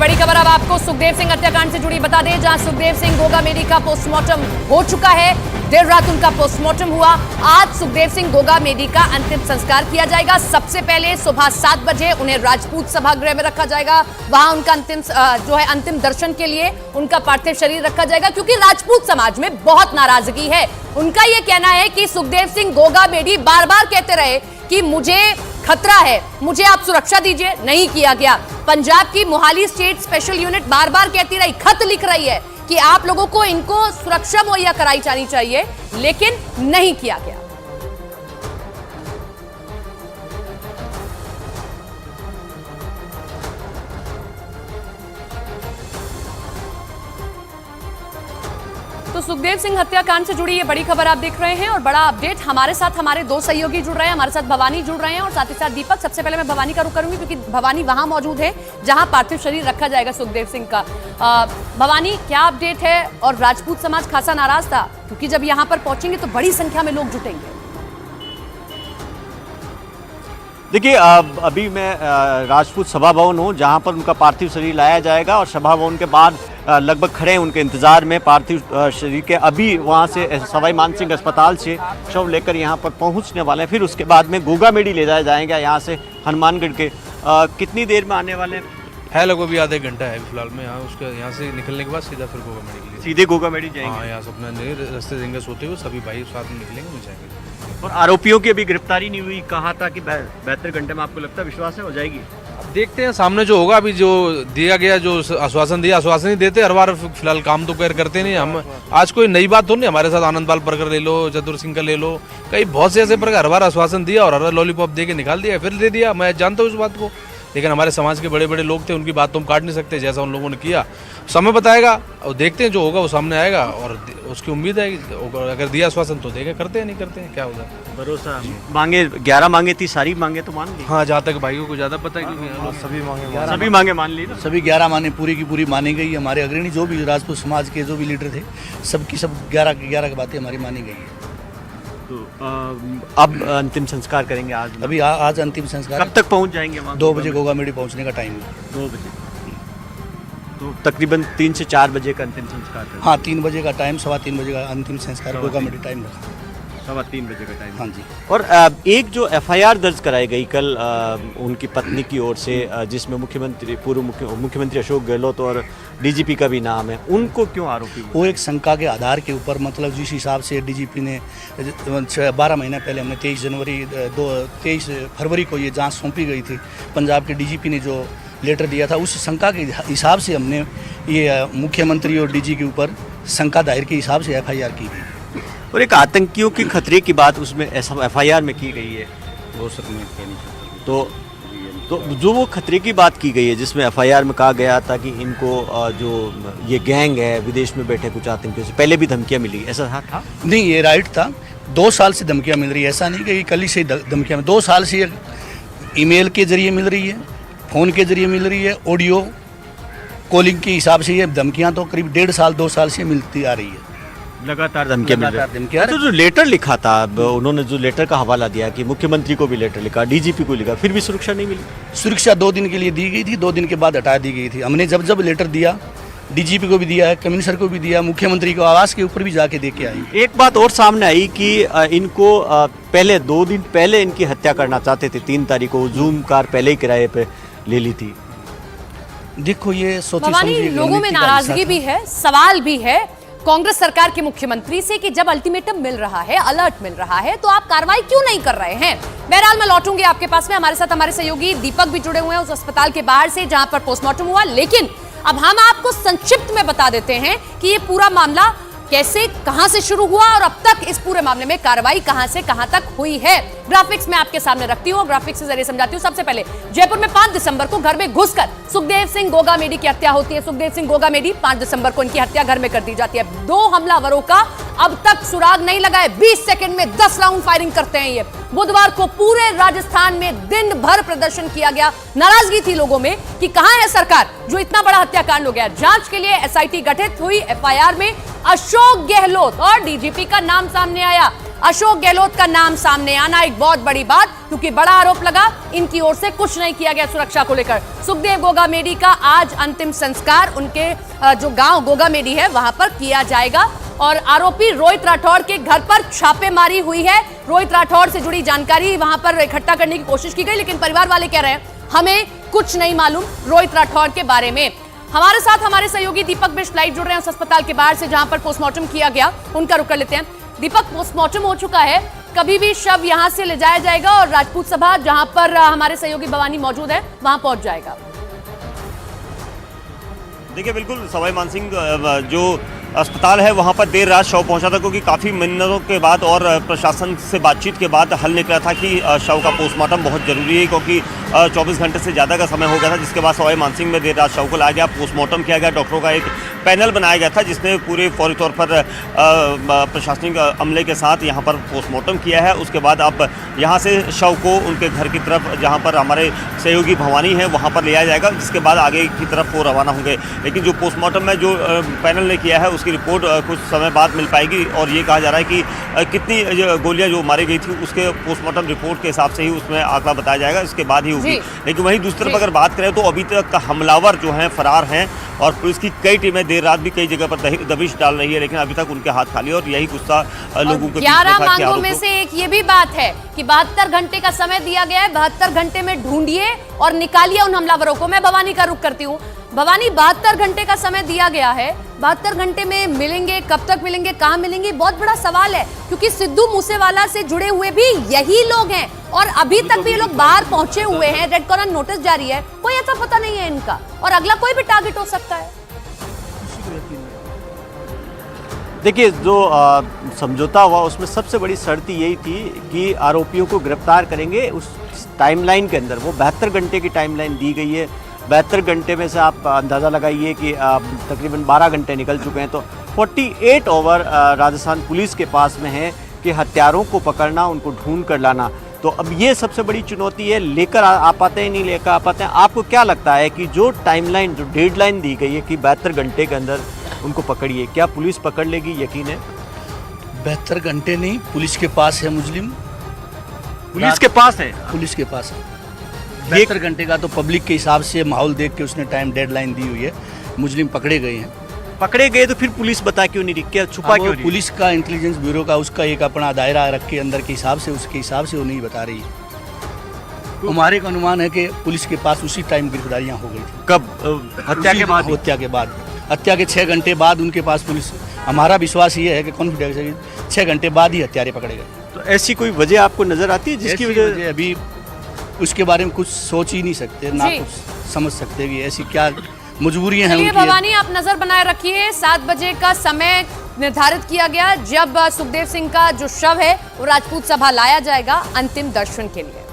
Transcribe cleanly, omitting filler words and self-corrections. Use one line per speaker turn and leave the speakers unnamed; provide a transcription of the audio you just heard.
बड़ी खबर अब आपको सुखदेव सिंह हत्याकांड से जुड़ी बता दें, जहां सुखदेव सिंह गोगामेडी का पोस्टमार्टम हो चुका है। देर रात उनका पोस्टमार्टम हुआ। आज सुखदेव सिंह गोगामेडी का अंतिम संस्कार किया जाएगा। सबसे पहले सुबह 7 बजे उन्हें राजपूत सभागृह में रखा जाएगा। वहां उनका अंतिम दर्शन के लिए उनका पार्थिव शरीर रखा जाएगा, क्योंकि राजपूत समाज में बहुत नाराजगी है। उनका यह कहना है कि सुखदेव सिंह गोगामेडी बार बार कहते रहे कि मुझे खतरा है, मुझे आप सुरक्षा दीजिए, नहीं किया गया। पंजाब की मोहाली स्टेट स्पेशल यूनिट बार बार कहती रही, खत लिख रही है कि आप लोगों को इनको सुरक्षा मुहैया कराई जानी चाहिए, लेकिन नहीं किया गया। तो सुखदेव सिंह हत्याकांड से जुड़ी ये बड़ी खबर आप देख रहे हैं और बड़ा अपडेट हमारे साथ हमारे दो सहयोगी जुड़ रहे हैं। हमारे साथ भवानी जुड़ रहे हैं और साथ ही साथ दीपक। सबसे पहले मैं भवानी का रुख करूंगी, क्योंकि भवानी वहां मौजूद है जहां पार्थिव शरीर रखा जाएगा सुखदेव सिंह का। भवानी, क्या अपडेट है? और राजपूत समाज खासा नाराज था, क्योंकि जब यहां पर पहुंचेंगे तो बड़ी संख्या में लोग जुटेंगे।
देखिए, अभी मैं राजपूत सभा भवन हूँ, जहाँ पर उनका पार्थिव शरीर लाया जाएगा और सभा भवन के बाद लगभग खड़े हैं उनके इंतजार में पार्थिव शरीर के। अभी वहाँ से सवाई मानसिंह अस्पताल से शव लेकर यहाँ पर पहुँचने वाले हैं। फिर उसके बाद में गोगामेडी ले जाया जाएगा यहाँ से हनुमानगढ़ के। कितनी देर में आने वाले
है? लगभग भी आधे घंटा है फिलहाल में। यहाँ से निकलने के बाद सीधा फिर गोगामेडी के लिए
सीधे गोगामेडी जाएंगे।
हाँ, यहाँ से अपना रास्ते देंगे सोते हुए सभी भाई साथ में निकलेंगे, मिल जाएंगे।
और आरोपियों की अभी गिरफ्तारी नहीं हुई, कहा था कि 72 घंटे में, आपको लगता है विश्वास है हो जाएगी?
देखते हैं सामने जो होगा। अभी जो दिया गया, जो आश्वासन दिया, आश्वासन ही देते हर बार। फिलहाल काम तो करते नहीं हम। आज कोई नई बात तो नहीं। हमारे साथ आनंदपाल परकर ले लो, चतुर सिंह का ले लो, कई बहुत से ऐसे प्रकार हर बार आश्वासन दिया और हर लॉलीपॉप दे के निकाल दिया, फिर दे दिया। मैं जानता हूँ उस बात को, लेकिन हमारे समाज के बड़े बड़े लोग थे, उनकी बात तो हम काट नहीं सकते। जैसा उन लोगों ने किया, समय बताएगा और देखते हैं जो होगा वो सामने आएगा। और उसकी उम्मीद है कि अगर दिया आश्वासन तो देगा, करते हैं, नहीं करते हैं क्या होगा।
भरोसा मांगे 11 मांगे थी, सारी मांगे तो मान ली?
हाँ, जहाँ तक भाइयों को ज़्यादा पता है, क्योंकि
सभी मांगे मान ली ना।
सभी 11 मांगे पूरी की पूरी मानी गई। हमारे अग्रणी जो भी राजपूत समाज के जो भी लीडर थे, सबकी सब 11 की बातें हमारी मानी गई है।
तो अब अंतिम संस्कार करेंगे आज?
अभी आज अंतिम संस्कार।
कब तक पहुंच जाएंगे वहाँ?
2 बजे गोगामेडी पहुंचने का टाइम है।
2 बजे, तो तकरीबन 3 से 4 बजे का अंतिम संस्कार है।
हाँ, 3 बजे का टाइम, 3:15 बजे का अंतिम संस्कार गोगामेडी टाइम रखा।
3:15 बजे का टाइम।
हाँ जी।
और एक जो FIR दर्ज कराई गई कल उनकी पत्नी की ओर से, जिसमें पूर्व मुख्यमंत्री अशोक गहलोत और DGP का भी नाम है, उनको क्यों आरोपी?
वो एक शंका के आधार के ऊपर, मतलब जिस हिसाब से DGP ने 12 महीना पहले, हमने 23 फरवरी को ये जांच सौंपी गई थी, पंजाब के DGP ने जो लेटर दिया था, उस शंका के हिसाब से हमने ये मुख्यमंत्री और DG के ऊपर शंका दायर के हिसाब से FIR की गई।
और एक आतंकियों के खतरे की बात उसमें FIR में की गई है।
वो सब मैं कह नहीं सकता।
तो जो वो खतरे की बात की गई है, जिसमें FIR में कहा गया था कि इनको जो ये गैंग है, विदेश में बैठे कुछ आतंकियों से पहले भी धमकियां मिली, ऐसा था?
नहीं, ये राइट था। 2 साल से धमकियां मिल रही है, ऐसा नहीं कि कल ही से धमकियां। 2 साल से ईमेल के जरिए मिल रही है, फ़ोन के जरिए मिल रही है, ऑडियो कॉलिंग के हिसाब से ये धमकियां तो करीब 1.5 साल 2 साल से मिलती आ रही है।
लगातार धमकियां मिल रही है।
तो
जो लेटर लिखा था, उन्होंने जो लेटर का हवाला दिया कि मुख्यमंत्री को भी लेटर लिखा, DGP को लिखा, फिर भी सुरक्षा नहीं मिली।
सुरक्षा 2 दिन के लिए दी गई थी, 2 दिन के बाद हटा दी गई थी। हमने जब लेटर दिया, DGP को भी दिया है, कमिश्नर को भी दिया, मुख्यमंत्री को आवास के ऊपर भी जाके दे के आई।
एक बात और सामने आई कि इनको पहले 2 दिन पहले इनकी हत्या करना चाहते थे। 3 तारीख को जूम कार पहले ही किराए पे ले ली थी।
देखो, ये
सोचिए, लोगों में नाराजगी भी है, सवाल भी है कांग्रेस सरकार के मुख्यमंत्री से कि जब अल्टीमेटम मिल रहा है, अलर्ट मिल रहा है, तो आप कार्रवाई क्यों नहीं कर रहे हैं? बहरहाल मैं लौटूंगी आपके पास में। हमारे साथ हमारे सहयोगी दीपक भी जुड़े हुए हैं उस अस्पताल के बाहर से जहां पर पोस्टमार्टम हुआ। लेकिन अब हम आपको संक्षिप्त में बता देते हैं कि ये पूरा मामला कैसे, कहां से शुरू हुआ और अब तक इस पूरे मामले में कार्रवाई कहां से कहां तक हुई है। ग्राफिक्स में आपके सामने रखती हूं, ग्राफिक्स के जरिए समझाती हूं। सबसे पहले जयपुर में 5 दिसंबर को घर में घुसकर सुखदेव सिंह गोगामेडी की हत्या होती है। सुखदेव सिंह गोगामेडी 5 दिसंबर को इनकी हत्या घर में कर दी जाती है। 2 हमलावरों का अब तक सुराग नहीं लगा है। 20 सेकंड में 10 राउंड फायरिंग करते हैं ये। बुधवार को पूरे राजस्थान में दिन भर प्रदर्शन किया गया। नाराजगी थी लोगों में कि कहां है सरकार, जो इतना बड़ा हत्याकांड हो गया। जांच के लिए SIT गठित हुई। FIR में अशोक गहलोत और DGP का नाम सामने आया। अशोक गहलोत का नाम सामने आना एक बहुत बड़ी बात, क्योंकि बड़ा आरोप लगा इनकी ओर से कुछ नहीं किया गया सुरक्षा को लेकर। सुखदेव गोगामेडी का आज अंतिम संस्कार उनके जो गांव गोगामेडी है वहां पर किया जाएगा और आरोपी रोहित राठौर के घर पर छापेमारी हुई है। रोहित राठौर से जुड़ी जानकारी वहां पर इकट्ठा करने की कोशिश की गई, लेकिन परिवार वाले कह रहे हैं हमें कुछ नहीं मालूम रोहित राठौर के बारे में। हमारे साथ हमारे सहयोगी दीपक बिष्ट लाइव जुड़ रहे हैं उस अस्पताल के बाहर से जहां पर पोस्टमार्टम किया गया, उनका रुख कर लेते हैं। दीपक, पोस्टमार्टम हो चुका है, कभी भी शव यहां से ले जाया जाएगा और राजपूत सभा जहां पर हमारे सहयोगी भवानी मौजूद है वहां पहुंच जाएगा।
देखिए, बिल्कुल सवाई मानसिंह जो अस्पताल है वहाँ पर देर रात शव पहुँचा था, क्योंकि काफ़ी मिन्नतों के बाद और प्रशासन से बातचीत के बाद हल निकला था कि शव का पोस्टमार्टम बहुत ज़रूरी है, क्योंकि 24 घंटे से ज़्यादा का समय हो गया था, जिसके बाद सवाई मानसिंह में देर रात शव को लाया गया, पोस्टमार्टम किया गया। डॉक्टरों का एक पैनल बनाया गया था जिसने पूरे फौरी तौर पर प्रशासनिक अमले के साथ यहाँ पर पोस्टमार्टम किया है। उसके बाद अब यहाँ से शव को उनके घर की तरफ, जहाँ पर हमारे सहयोगी भवानी है, वहाँ पर ले जाया जाएगा, जिसके बाद आगे की तरफ वो रवाना होंगे। लेकिन जो पोस्टमार्टम में जो पैनल ने किया है उसकी रिपोर्ट कुछ समय बाद मिल पाएगी और ये कहा जा रहा है कि कितनी गोलियां जो मारी गई थी उसके पोस्टमार्टम रिपोर्ट के हिसाब से ही उसमें आंकड़ा बताया जाएगा, इसके बाद ही होगी। लेकिन वहीं दूसरी तरफ अगर बात करें तो अभी तक हमलावर जो हैं फरार हैं और पुलिस की कई टीमें देर रात भी कई जगह पर दबिश डाल रही है, लेकिन अभी तक उनके हाथ खाली है और यही गुस्सा लोगों के
11 मांगों में से एक ये भी बात है कि 72 घंटे का समय दिया गया है, 72 घंटे में ढूंढिए और निकालिए उन हमलावरों को। मैं भवानी का रुख करती हूँ। भवानी, 72 घंटे का समय दिया गया है, 72 घंटे में मिलेंगे, कब तक मिलेंगे, कहां मिलेंगे, बहुत बड़ा सवाल है, क्योंकि सिद्धू मूसेवाला से जुड़े हुए भी यही लोग हैं और अभी तक भी ये लोग बाहर पहुंचे हुए हैं। रेड कॉर्नर नोटिस जारी है, कोई ऐसा पता नहीं है इनका और अगला कोई भी टारगेट हो सकता है।
देखिए, जो समझौता हुआ उसमें सबसे बड़ी शर्त यही थी कि आरोपियों को गिरफ्तार करेंगे उस टाइमलाइन के अंदर। वो 72 घंटे की टाइमलाइन दी गई है। 72 घंटे में से आप अंदाज़ा लगाइए कि तकरीबन 12 घंटे निकल चुके हैं, तो 48 ओवर राजस्थान पुलिस के पास में है कि हत्यारों को पकड़ना, उनको ढूंढ कर लाना। तो अब ये सबसे बड़ी चुनौती है, लेकर आ पाते हैं नहीं लेकर आ पाते हैं। आपको क्या लगता है कि जो टाइमलाइन, जो डेडलाइन दी गई है कि 72 घंटे के अंदर उनको पकड़िए, क्या पुलिस पकड़ लेगी? यकीन है?
72 घंटे नहीं, पुलिस के पास है मुजरिम,
पुलिस के पास है,
पुलिस के पास है। 72 घंटे का तो पब्लिक के हिसाब से माहौल देख के उसने टाइम डेडलाइन दी हुई है। मुजरिम पकड़े गए हैं।
पकड़े गए तो फिर पुलिस बता क्यों नहीं रही, क्या छुपा क्यों नहीं?
पुलिस का इंटेलिजेंस ब्यूरो का उसका एक अपना दायरा रख के अंदर के हिसाब से, उसके हिसाब से वो नहीं बता रही है। हमारे का अनुमान है कि पुलिस के पास उसी टाइम गिरफ्तारियां हो गई थी।
कब? हत्या के बाद?
हत्या के बाद, हत्या के 6 घंटे बाद उनके पास पुलिस, हमारा विश्वास ये है कि कॉन्फिडेंस है 6 घंटे बाद ही हत्यारे पकड़े गए।
तो ऐसी कोई वजह आपको नजर आती है जिसकी वजह
अभी उसके बारे में कुछ सोच ही नहीं सकते, ना कुछ समझ सकते कि ऐसी क्या मजबूरियां हैं उनकी।
भवानी, आप नजर बनाए रखिए। 7 बजे का समय निर्धारित किया गया जब सुखदेव सिंह का जो शव है वो राजपूत सभा लाया जाएगा अंतिम दर्शन के लिए।